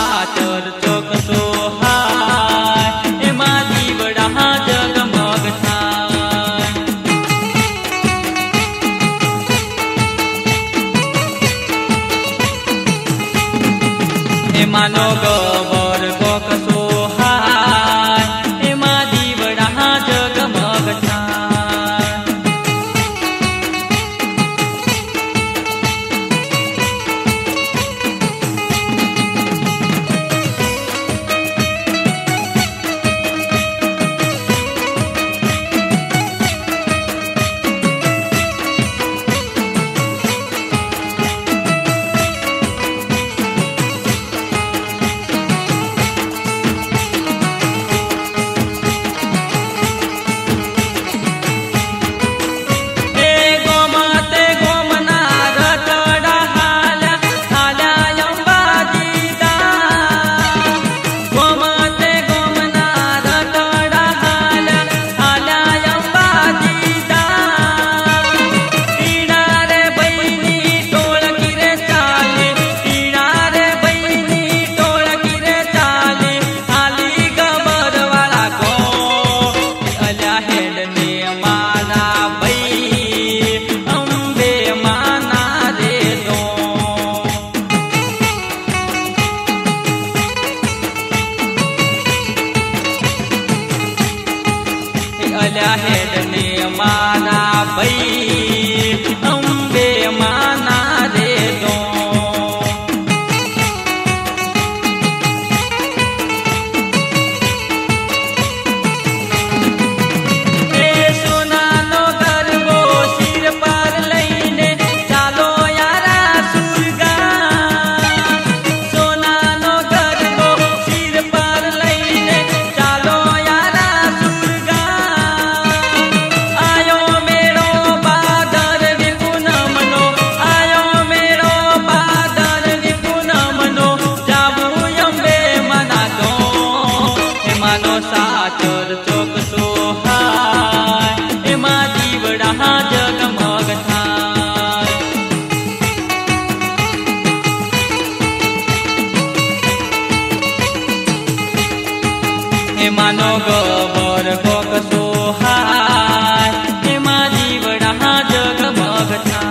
साचर चोक सोहाय एमा जीवड़ा जगमग थाय। एमानो गबर कोक सोहाय एमा जीवड़ा जगमग थाय। हेडने माना भई अम्बे माना रे दो। ए सोनानो गरबो सिर पर लईने चालो यारा सुरगा। सोनानो गरबो सिर पर लईने चालो यारा सुरगा। साचर चोक सोहाय एमा जीवड़ा जगमग थाय। एमानो गबर कोक सोहाय एमा जीवड़ा जगमग थाय।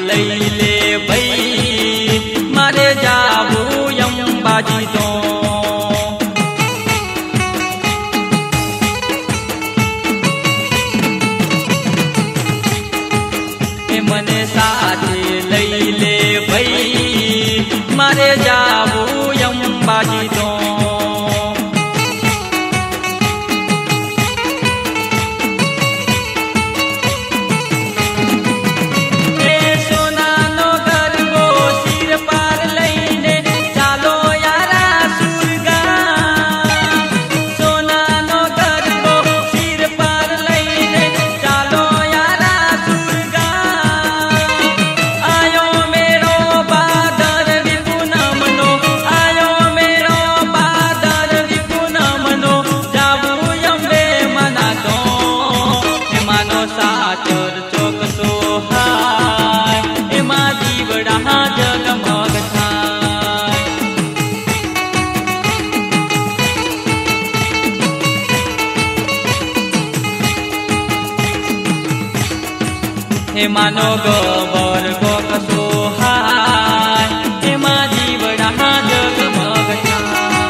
लैले भई मारे जाबू अंबाजी तो। मने साथे लैले भई मारे जाबू अंबाजी तो। साचर चोक सोहाय एमा जीवड़ा जगमग थाय। एमानो गबर कोक सोहाय एमा जीवड़ा जगमग थाय।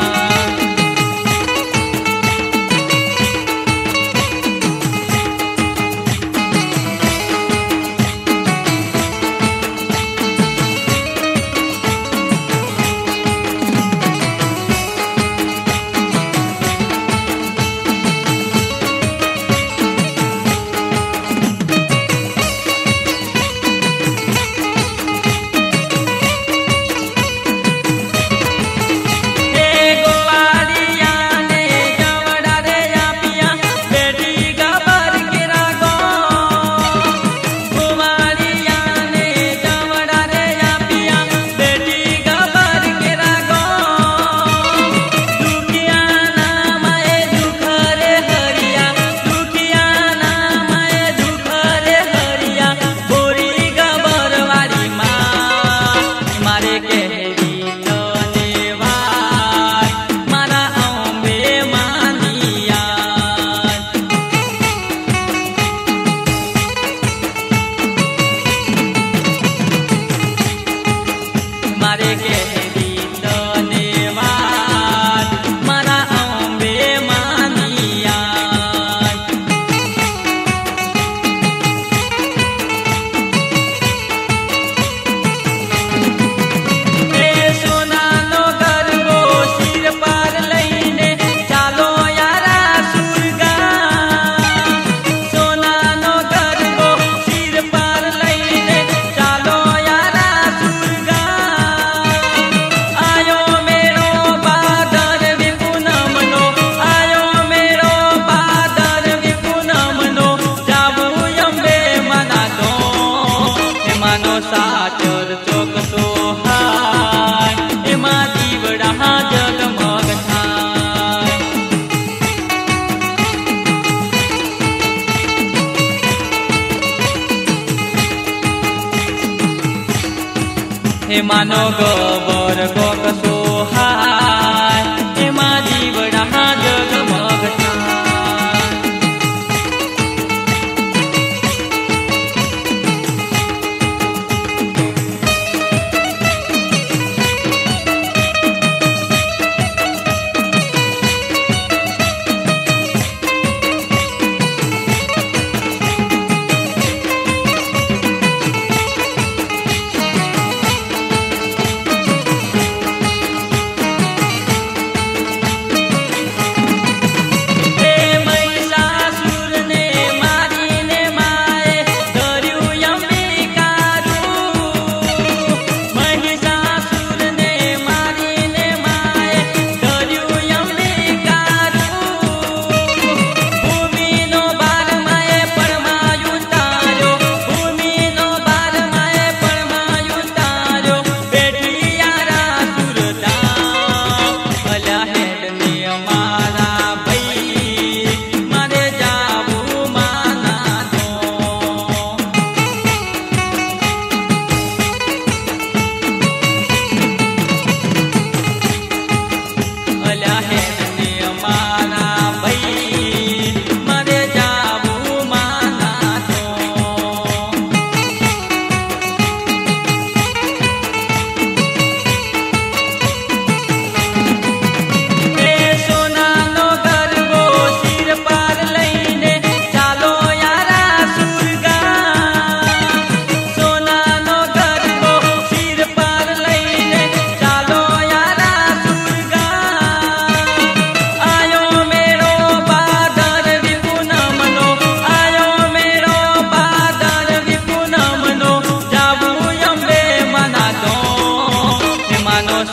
એમાંનો ગબર કોક સોહાય એમાં જીવડા જગમગ થાય.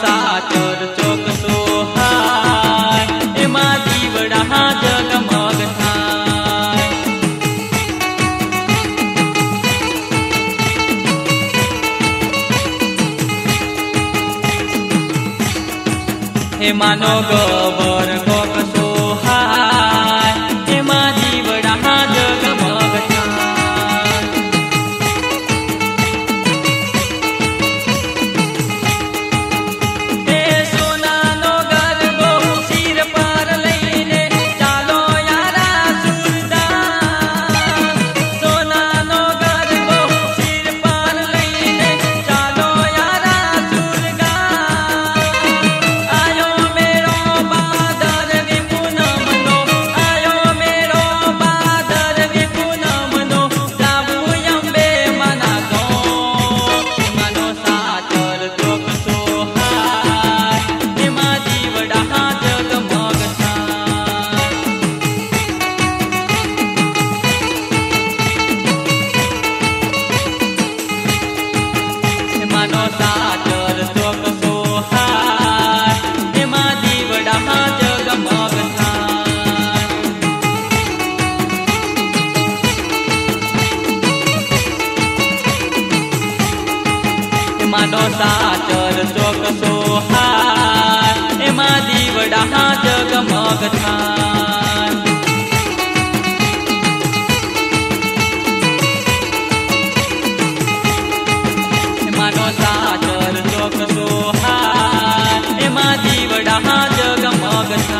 સાચર ચોક સોહાય એમાં જીવડા જગમગ થાય. એમાંનો ગબર કોક સોહાય એમાં જીવડા જગમગ થાય. સાચર ચોક સોહાય એમાં જીવડા જગમગ થાય. એમાંનો સાચર ચોક સોહાય એમાં જીવડા જગમગ થાય. સાચર ચોક સોહાય એમાં જીવડા જગમગ થાય.